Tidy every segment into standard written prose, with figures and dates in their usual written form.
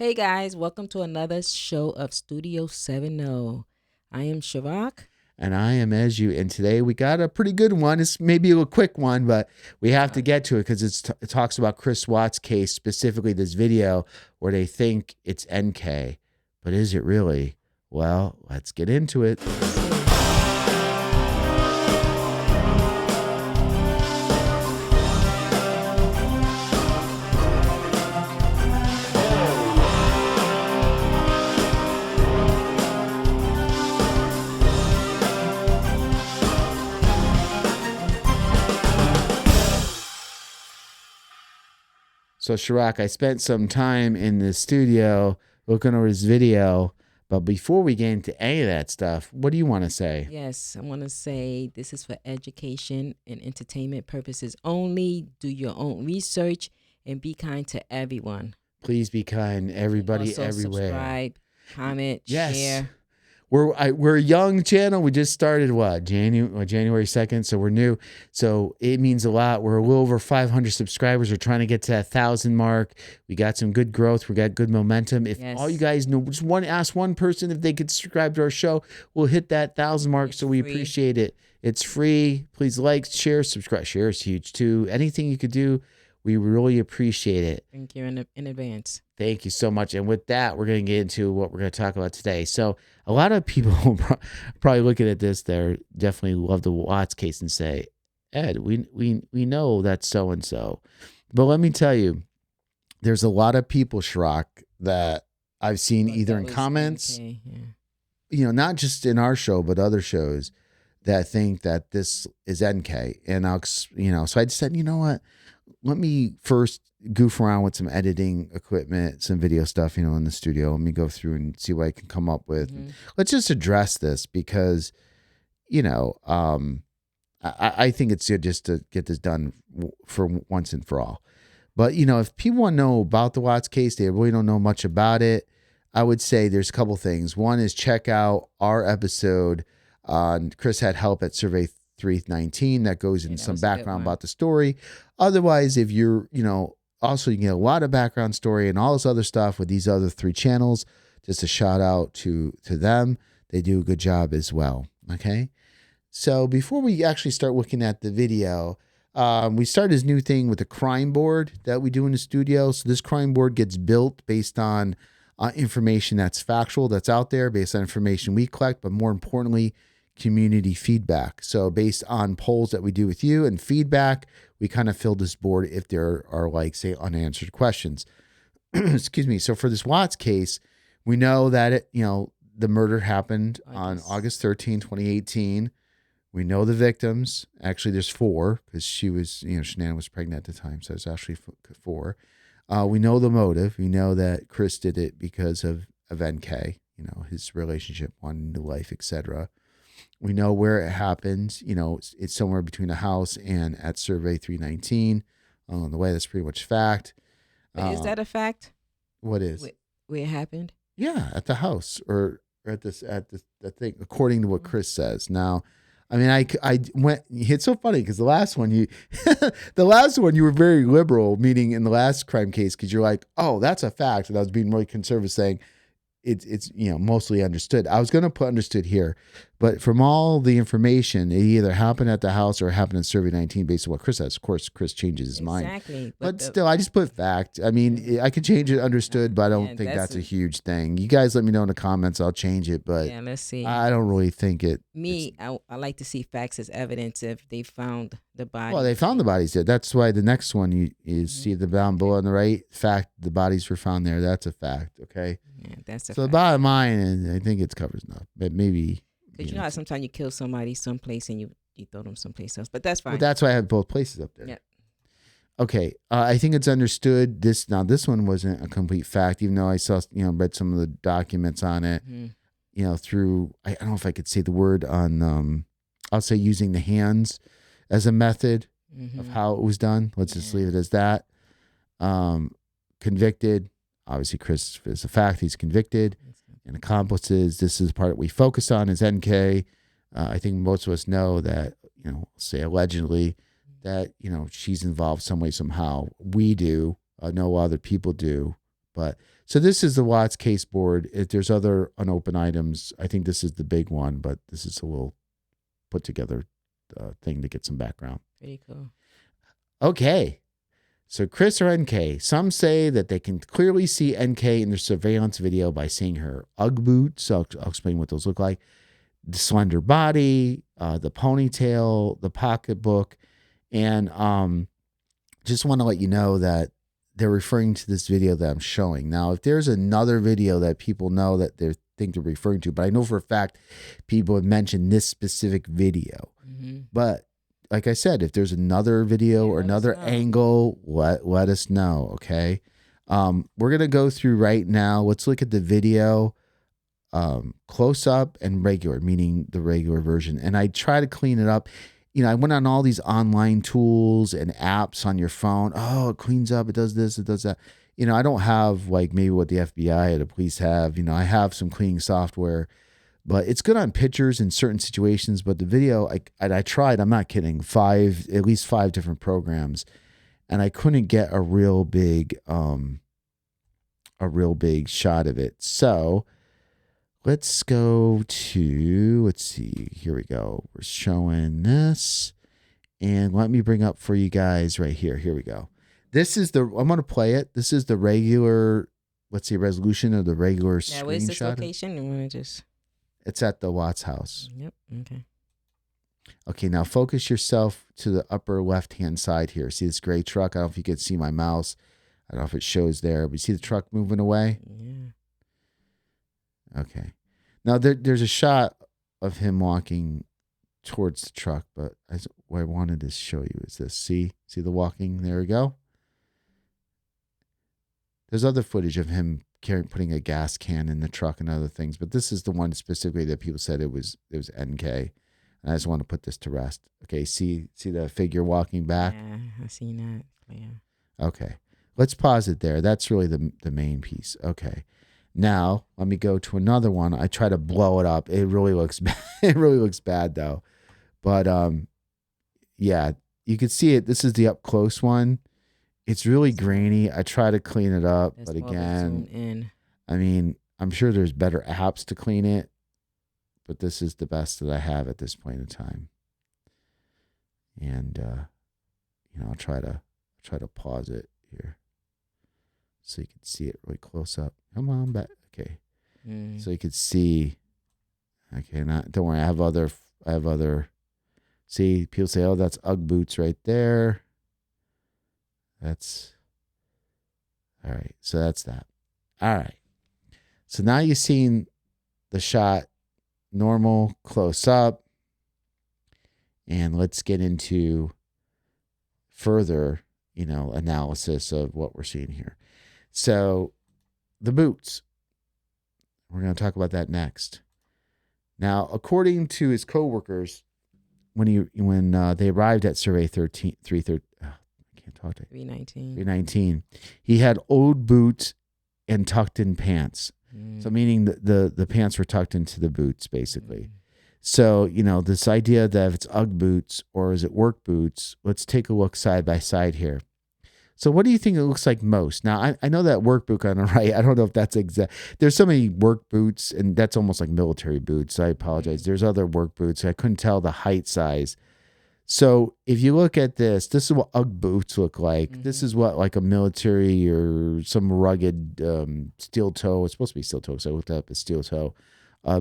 Hey guys, welcome to another show of Studio 70. I am Shavak. And I am Ezu. And today we got a pretty good one. It's maybe a quick one, but we have to get to it because it talks about Chris Watts' case, specifically this video where they think it's NK. But is it really? Well, let's get into it. So, Shirak, I spent some time in the studio looking over his video. But before we get into any of that stuff, what do you want to say? Yes, I want to say this is for education and entertainment purposes only. Do your own research and be kind to everyone. Please be kind, everybody, Also, everywhere. subscribe, comment, Yes. share. We're a young channel. We just started January 2nd, so we're new. So it means a lot. We're a little over 500 subscribers. We're trying to get to that 1,000 mark. We got some good growth. We got good momentum. If all you guys know, just ask one person if they could subscribe to our show, we'll hit that 1,000 mark. So we appreciate it. It's free. Please like, share, subscribe. Share is huge too. Anything you could do, we really appreciate it. Thank you in advance. Thank you so much. And with that, we're going to get into what we're going to talk about today. So a lot of people probably looking at this, they're definitely love the Watts case and say, Ed, we know that's so-and-so. But let me tell you, there's a lot of people, Shirak, that I've seen either in comments, not just in our show, but other shows that think that this is NK. And so I just said, you know what? Let me first goof around with some editing equipment, some video stuff, in the studio. Let me go through and see what I can come up with. Mm-hmm. Let's just address this because, I think it's good just to get this done for once and for all. But, if people want to know about the Watts case, they really don't know much about it. I would say there's a couple things. One is check out our episode on Chris Had Help at Survey 319 that goes into some background about the story. Otherwise, if you're, also you get a lot of background story and all this other stuff with these other 3 channels. Just a shout out to them. They do a good job as well. Okay. So before we actually start looking at the video, we started this new thing with the crime board that we do in the studio. So this crime board gets built based on information that's factual, that's out there, based on information we collect, but more importantly, community feedback. So based on polls that we do with you and feedback, we kind of fill this board if there are say unanswered questions. Excuse me. So for this Watts case, we know that the murder happened on August 13, 2018. We know the victims. Actually, there's 4 because she was, Shanann was pregnant at the time. So it's actually 4. We know the motive. We know that Chris did it because of NK, his relationship, wanting new life, etc. We know where it happened. It's somewhere between the house and at Survey 319. On the way, that's pretty much fact. Is that a fact? What is? Where it happened? Yeah, at the house or at the thing, according to what Chris says. Now, I mean, I went. It's so funny because the last one you were very liberal, meaning in the last crime case, because you're like, oh, that's a fact, and I was being really conservative, saying it's mostly understood. I was going to put understood here, but from all the information, it either happened at the house or it happened in Survey 19 based on what Chris says. Of course, Chris changes his mind. Exactly. But still, I just put fact. I mean, I could change it understood, but I don't think that's a huge thing. You guys let me know in the comments. I'll change it, but let's see. I don't really think it. I like to see facts as evidence if they found the body. Well, they found the bodies there. That's why the next one you see the down below on the right. Fact, the bodies were found there. That's a fact. Okay. Yeah, that's a so fact. The bottom line, and I think it covers enough, but maybe. Because how sometimes you kill somebody someplace and you throw them someplace else, but that's fine. Well, that's why I have both places up there. Yeah. Okay, I think it's understood. This one wasn't a complete fact, even though I saw read some of the documents on it. Mm-hmm. Through I don't know if I could say the word on. I'll say using the hands as a method of how it was done. Let's just leave it as that. Convicted. Obviously, Chris is a fact. He's convicted. And accomplices. This is the part we focus on is NK. I think most of us know that, say allegedly, that, she's involved some way, somehow. We do. No other people do. But so this is the Watts case board. If there's other unopened items, I think this is the big one, but this is a little put together thing to get some background. Pretty cool. Okay. So Chris or NK, some say that they can clearly see NK in their surveillance video by seeing her Ugg boots. I'll explain what those look like. The slender body, the ponytail, the pocketbook. And just want to let you know that they're referring to this video that I'm showing. Now, if there's another video that people know that they think they're referring to, but I know for a fact people have mentioned this specific video. Mm-hmm. But like I said, if there's another video or another angle, let us know, okay? We're going to go through right now. Let's look at the video close up and regular, meaning the regular version. And I try to clean it up. You know, I went on all these online tools and apps on your phone. Oh, it cleans up. It does this. It does that. You know, I don't have like maybe what the FBI or the police have. You know, I have some cleaning software. But it's good on pictures in certain situations. But the video, I tried, I'm not kidding, at least five different programs. And I couldn't get a real big shot of it. So let's go to, let's see, here we go. We're showing this. And let me bring up for you guys right here. Here we go. This is I'm going to play it. This is the regular, let's see, resolution of the regular screenshot. Where's this location? You want to just... It's at the Watts house. Yep. Okay. Okay, now focus yourself to the upper left-hand side here. See this gray truck? I don't know if you can see my mouse. I don't know if it shows there, but you see the truck moving away? Yeah. Okay. Now there's a shot of him walking towards the truck, but what I wanted to show you is this. See the walking? There we go. There's other footage of him putting a gas can in the truck and other things, but this is the one specifically that people said it was NK, and I just want to put this to rest. Okay, see the figure walking back. Yeah, I seen that. Yeah. Okay, let's pause it there. That's really the main piece. Okay, now let me go to another one. I try to blow it up. It really looks bad. It really looks bad though, but yeah, you can see it. This is the up close one. It's really grainy. I try to clean it up, but again, I mean, I'm sure there's better apps to clean it, but this is the best that I have at this point in time. And you know, I'll try to pause it here so you can see it really close up. Come on back, okay. So you can see. Okay, don't worry. I have other. See, people say, "Oh, that's Ugg boots right there." That's all right. So that's that. All right. So now you've seen the shot normal, close up. And let's get into further, you know, analysis of what we're seeing here. So the boots. We're going to talk about that next. Now, according to his coworkers, when they arrived at Survey 319. He had old boots and tucked in pants. So meaning the pants were tucked into the boots, basically. So, you know, this idea that if it's Ugg boots or is it work boots, let's take a look side by side here. So what do you think it looks like most? Now, I know that work boot on the right. I don't know if that's exact. There's so many work boots, and that's almost like military boots. I apologize. There's other work boots. I couldn't tell the height size. So if you look at this is what Ugg boots look like. Mm-hmm. This is what like a military or some rugged steel toe. It's supposed to be steel toe, so I looked up a steel toe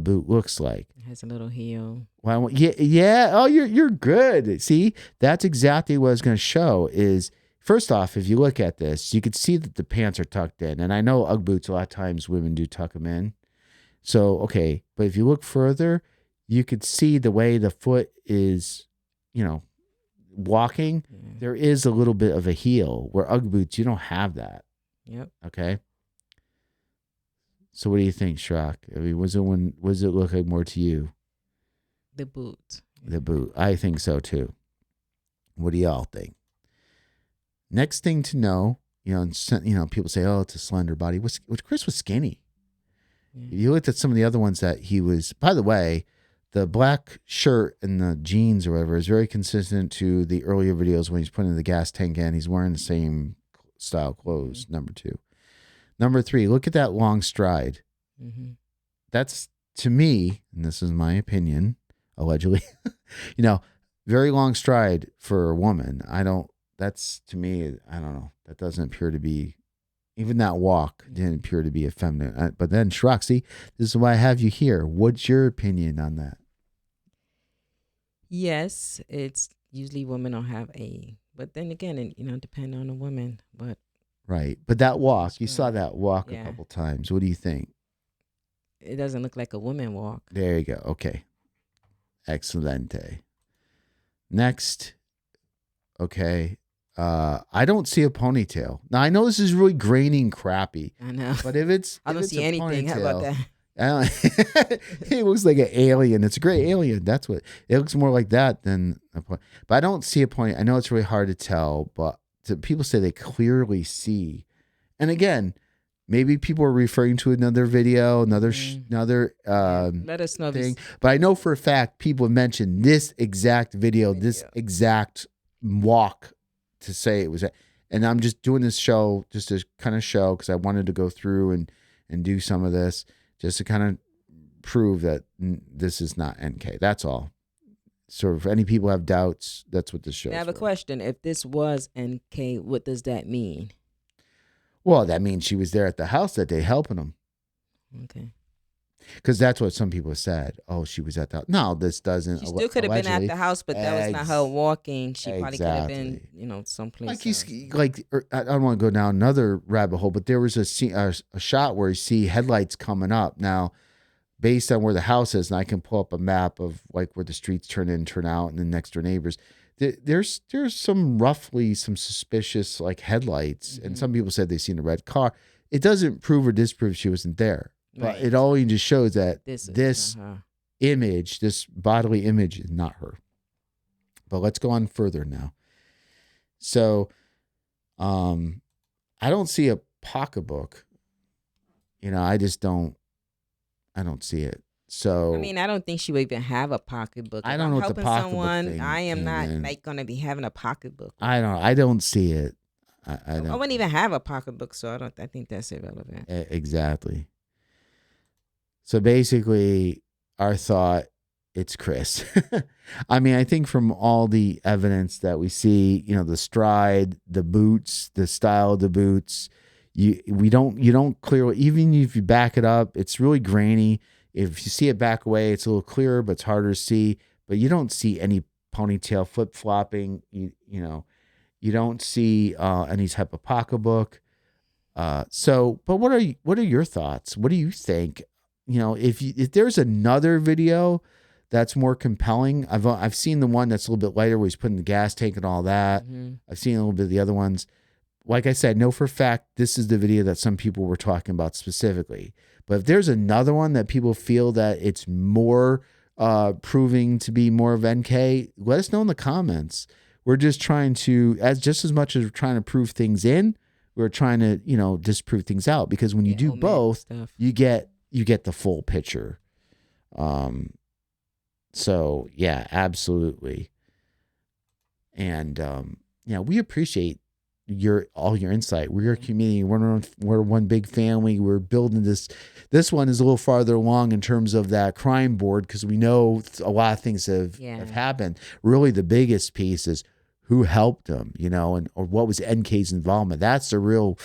boot looks like. It has a little heel. Well, yeah. Oh, you're good. See, that's exactly what I was going to show is, first off, if you look at this, you can see that the pants are tucked in. And I know Ugg boots, a lot of times women do tuck them in. So, okay. But if you look further, you could see the way the foot is, you know, walking, there is a little bit of a heel where Ugg boots, you don't have that. Yep. Okay. So what do you think, Shrock? I mean, was it look like more to you? The boot. The boot. I think so too. What do y'all think? Next thing to know, people say, oh, it's a slender body. Which Chris was skinny. Yeah. You looked at some of the other ones that he was, by the way, the black shirt and the jeans or whatever is very consistent to the earlier videos when he's putting the gas tank in. He's wearing the same style clothes, number 2. Number 3, look at that long stride. Mm-hmm. That's, to me, and this is my opinion, allegedly, very long stride for a woman. That's, to me, I don't know. That doesn't appear to be, even that walk didn't appear to be effeminate. But then, Shroxy, this is why I have you here. What's your opinion on that? Yes, it's usually women don't have but then again, depend on the woman. But Right. But that walk, you Stride. saw that walk Yeah. a couple times. What do you think? it doesn't look like a woman walk. There you go. Okay. Excelente. Next. Okay. I don't see a ponytail. Now, I know this is really grainy and crappy, I know. but if it's I don't if it's see a anything. How about ponytail, that? it looks like an alien. It's a great alien. That's what it looks more like that than a point. But I don't see a point. I know it's really hard to tell, but people say they clearly see. And again, maybe people are referring to another video, another Let us know. thing. But I know for a fact people have mentioned this exact video, this exact walk to say it was. And I'm just doing this show just to kind of show, because I wanted to go through and do some of this just to kind of prove that this is not NK. That's all. So if any people have doubts, that's what this shows. I have a question. If this was NK, what does that mean? Well, that means she was there at the house that day helping him. Okay. Because that's what some people said. Oh, she was at the house. No, this doesn't. She still could have been at the house, but that was not her walking. She probably could have been, someplace. I don't want to go down another rabbit hole, but there was a shot where you see headlights coming up. Now, based on where the house is, and I can pull up a map of like where the streets turn in, turn out, and the next door neighbors. There's some suspicious like headlights, and some people said they seen a red car. It doesn't prove or disprove she wasn't there. But it only just shows that this image, this bodily image, is not her. But let's go on further now. So, I don't see a pocketbook. I just don't. I don't see it. So I don't think she would even have a pocketbook. I don't know what the pocketbook someone, thing I am not in. going to be having a pocketbook. I don't see it. I don't. I wouldn't even have a pocketbook, so I think that's irrelevant. Exactly. So basically, our thought, it's Chris. I think from all the evidence that we see, the stride, the boots, the style of the boots, you don't clearly, even if you back it up, it's really grainy. If you see it back away, it's a little clearer, but it's harder to see. But you don't see any ponytail flip flopping. You don't see any type of pocketbook. But what are your thoughts? What do you think? If there's another video that's more compelling, I've seen the one that's a little bit lighter where he's putting the gas tank and all that. Mm-hmm. I've seen a little bit of the other ones. Like I said, know for a fact this is the video that some people were talking about specifically. But if there's another one that people feel that it's more proving to be more of NK, let us know in the comments. We're just trying to, just as much as we're trying to prove things in, we're trying to disprove things out, because when you do both, you get the full picture. So yeah, absolutely. And we appreciate all your insight. We're a community. We're one big family. We're building this. This one is a little farther along in terms of that crime board, because we know a lot of things have happened. Really, the biggest piece is who helped them, or what was NK's involvement. That's the real,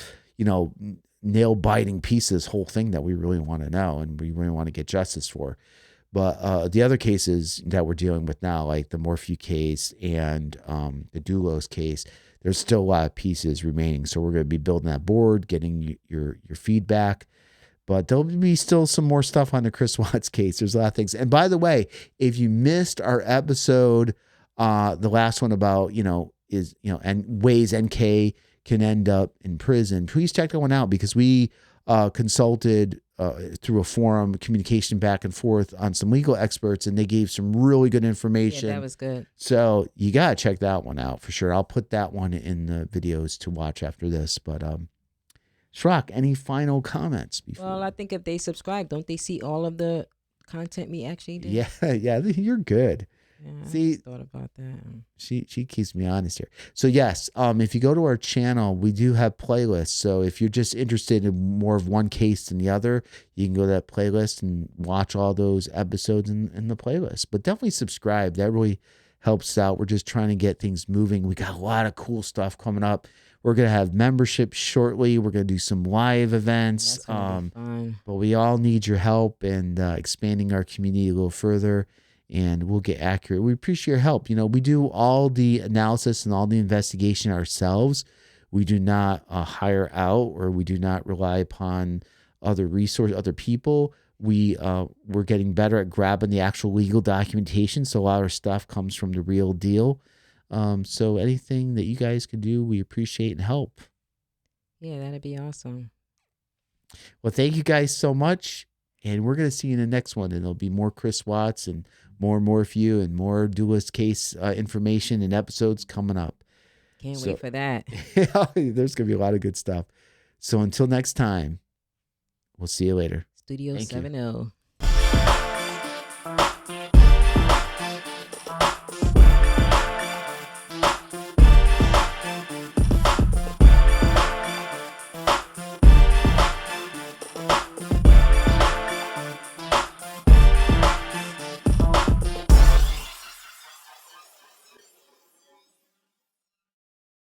nail biting piece of this whole thing that we really want to know, and we really want to get justice for. But the other cases that we're dealing with now, like the Morphew case and the Dulos case, there's still a lot of pieces remaining. So we're going to be building that board, getting your feedback. But there'll be still some more stuff on the Chris Watts case. There's a lot of things. And by the way, if you missed our episode, the last one about, and ways NK can end up in prison, please check that one out, because we consulted through a forum, communication back and forth on some legal experts, and they gave some really good information. Yeah, that was good. So you got to check that one out for sure. I'll put that one in the videos to watch after this. But Shrock, any final comments before? Well, I think if they subscribe, don't they see all of the content we actually did? Yeah, you're good. Yeah, I See, just thought about that. she keeps me honest here. So yes, if you go to our channel, we do have playlists. So if you're just interested in more of one case than the other, you can go to that playlist and watch all those episodes in the playlist. But definitely subscribe. That really helps out. We're just trying to get things moving. We got a lot of cool stuff coming up. We're gonna have membership shortly. We're gonna do some live events. That's gonna be fun. But we all need your help and expanding our community a little further, and we'll get accurate. We appreciate your help. You know, we do all the analysis and all the investigation ourselves. We do not hire out, or we do not rely upon other people. We're getting better at grabbing the actual legal documentation, so a lot of our stuff comes from the real deal. So anything that you guys can do, we appreciate and help. Yeah, that'd be awesome. Well, thank you guys so much. And we're going to see you in the next one. And there'll be more Chris Watts and more of you and more Duelist case information and episodes coming up. Can't wait for that. There's going to be a lot of good stuff. So until next time, we'll see you later. Studio Thank you. 7-0.